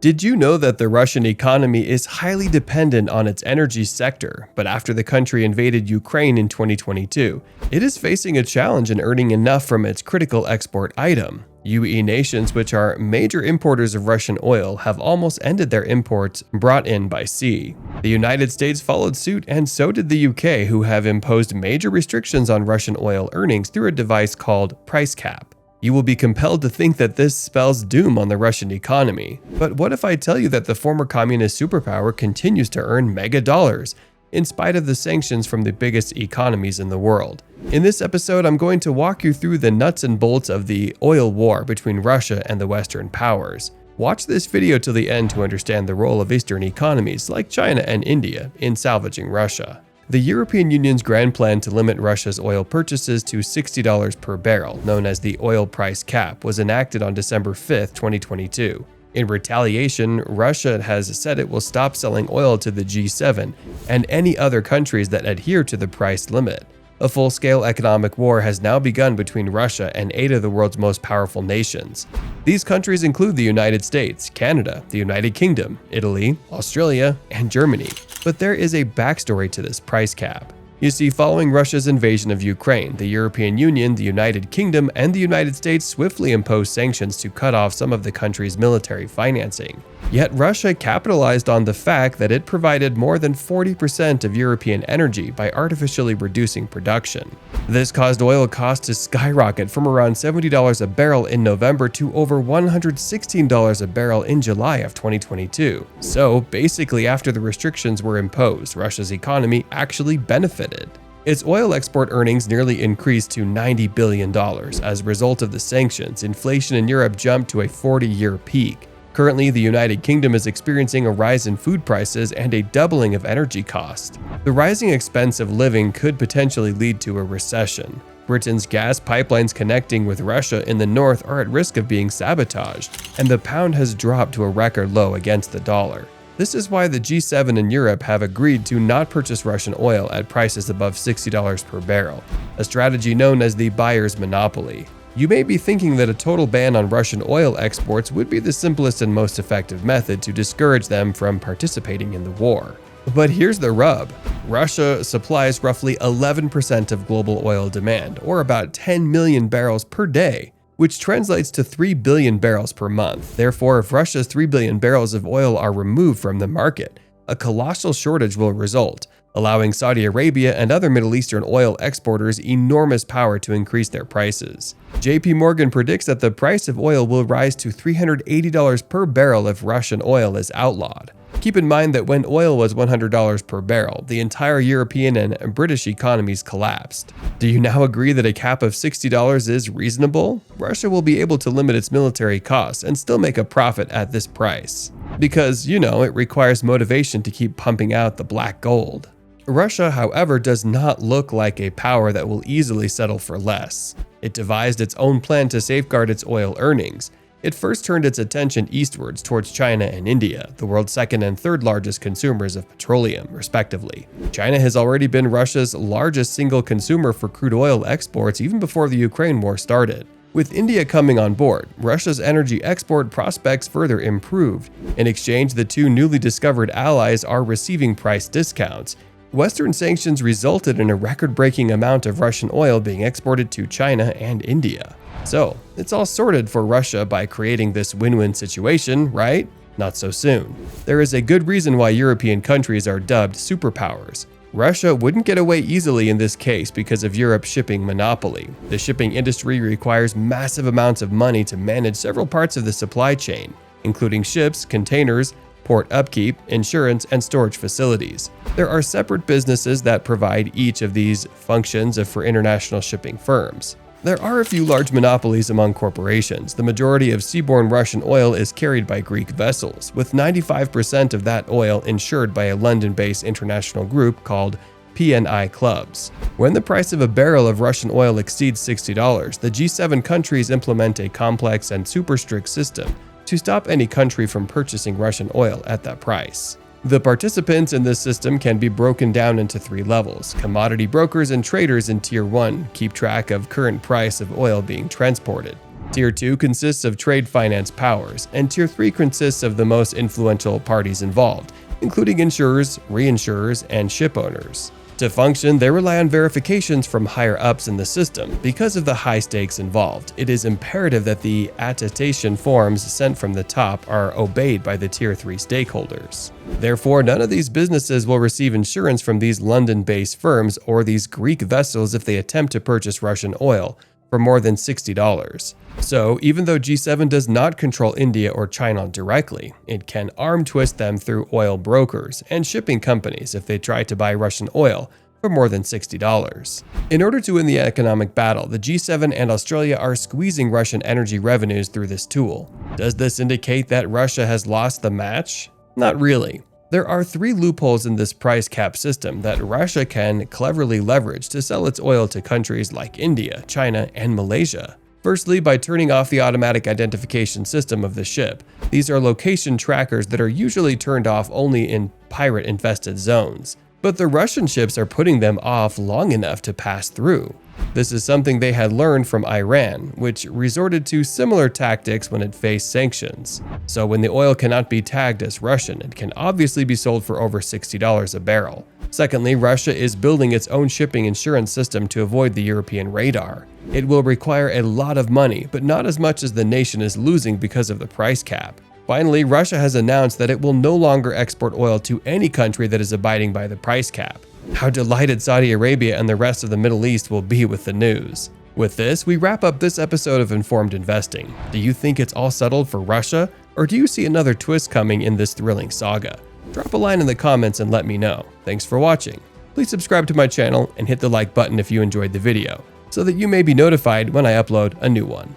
Did you know that the Russian economy is highly dependent on its energy sector, but after the country invaded Ukraine in 2022, it is facing a challenge in earning enough from its critical export item? UE nations, which are major importers of Russian oil, have almost ended their imports brought in by sea. The United States followed suit, and so did the UK, who have imposed major restrictions on Russian oil earnings through a device called price cap. You will be compelled to think that this spells doom on the Russian economy. But what if I tell you that the former communist superpower continues to earn mega dollars, in spite of the sanctions from the biggest economies in the world? In this episode, I'm going to walk you through the nuts and bolts of the oil war between Russia and the Western powers. Watch this video till the end to understand the role of Eastern economies like China and India in salvaging Russia. The European Union's grand plan to limit Russia's oil purchases to $60 per barrel, known as the oil price cap, was enacted on December 5, 2022. In retaliation, Russia has said it will stop selling oil to the G7 and any other countries that adhere to the price limit. A full-scale economic war has now begun between Russia and 8 of the world's most powerful nations. These countries include the United States, Canada, the United Kingdom, Italy, Australia, and Germany. But there is a backstory to this price cap. You see, following Russia's invasion of Ukraine, the European Union, the United Kingdom, and the United States swiftly imposed sanctions to cut off some of the country's military financing. Yet Russia capitalized on the fact that it provided more than 40% of European energy by artificially reducing production. This caused oil costs to skyrocket from around $70 a barrel in November to over $116 a barrel in July of 2022. So basically, after the restrictions were imposed, Russia's economy actually benefited. Its oil export earnings nearly increased to $90 billion. As a result of the sanctions, inflation in Europe jumped to a 40-year peak. Currently, the United Kingdom is experiencing a rise in food prices and a doubling of energy costs. The rising expense of living could potentially lead to a recession. Britain's gas pipelines connecting with Russia in the north are at risk of being sabotaged, and the pound has dropped to a record low against the dollar. This is why the G7 in Europe have agreed to not purchase Russian oil at prices above $60 per barrel, a strategy known as the buyer's monopoly. You may be thinking that a total ban on Russian oil exports would be the simplest and most effective method to discourage them from participating in the war. But here's the rub. Russia supplies roughly 11% of global oil demand, or about 10 million barrels per day, which translates to 3 billion barrels per month. Therefore, if Russia's 3 billion barrels of oil are removed from the market, a colossal shortage will result, allowing Saudi Arabia and other Middle Eastern oil exporters enormous power to increase their prices. JP Morgan predicts that the price of oil will rise to $380 per barrel if Russian oil is outlawed. Keep in mind that when oil was $100 per barrel, the entire European and British economies collapsed. Do you now agree that a cap of $60 is reasonable? Russia will be able to limit its military costs and still make a profit at this price. Because, it requires motivation to keep pumping out the black gold. Russia, however, does not look like a power that will easily settle for less. It devised its own plan to safeguard its oil earnings. It first turned its attention eastwards towards China and India, the world's second and third largest consumers of petroleum, respectively. China has already been Russia's largest single consumer for crude oil exports even before the Ukraine war started. With India coming on board, Russia's energy export prospects further improved. In exchange, the two newly discovered allies are receiving price discounts. Western sanctions resulted in a record-breaking amount of Russian oil being exported to China and India. So, it's all sorted for Russia by creating this win-win situation, right? Not so soon. There is a good reason why European countries are dubbed superpowers. Russia wouldn't get away easily in this case because of Europe's shipping monopoly. The shipping industry requires massive amounts of money to manage several parts of the supply chain, including ships, containers, port upkeep, insurance, and storage facilities. There are separate businesses that provide each of these functions for international shipping firms. There are a few large monopolies among corporations. The majority of seaborne Russian oil is carried by Greek vessels, with 95% of that oil insured by a London-based international group called PNI Clubs. When the price of a barrel of Russian oil exceeds $60, the G7 countries implement a complex and super strict system to stop any country from purchasing Russian oil at that price. The participants in this system can be broken down into 3 levels. Commodity brokers and traders in Tier 1 keep track of current price of oil being transported. Tier 2 consists of trade finance powers, and Tier 3 consists of the most influential parties involved, including insurers, reinsurers, and ship owners. To function, they rely on verifications from higher ups in the system. Because of the high stakes involved, it is imperative that the attestation forms sent from the top are obeyed by the Tier 3 stakeholders. Therefore, none of these businesses will receive insurance from these London-based firms or these Greek vessels if they attempt to purchase Russian oil for more than $60. So, even though G7 does not control India or China directly, it can arm twist them through oil brokers and shipping companies if they try to buy Russian oil for more than $60. In order to win the economic battle, the G7 and Australia are squeezing Russian energy revenues through this tool. Does this indicate that Russia has lost the match? Not really. There are 3 loopholes in this price cap system that Russia can cleverly leverage to sell its oil to countries like India, China, and Malaysia. Firstly, by turning off the automatic identification system of the ship. These are location trackers that are usually turned off only in pirate-infested zones. But the Russian ships are putting them off long enough to pass through. This is something they had learned from Iran, which resorted to similar tactics when it faced sanctions. So when the oil cannot be tagged as Russian, it can obviously be sold for over $60 a barrel. Secondly, Russia is building its own shipping insurance system to avoid the European radar. It will require a lot of money, but not as much as the nation is losing because of the price cap. Finally, Russia has announced that it will no longer export oil to any country that is abiding by the price cap. How delighted Saudi Arabia and the rest of the Middle East will be with the news. With this, we wrap up this episode of Informed Investing. Do you think it's all settled for Russia, or do you see another twist coming in this thrilling saga? Drop a line in the comments and let me know. Thanks for watching. Please subscribe to my channel and hit the like button if you enjoyed the video, so that you may be notified when I upload a new one.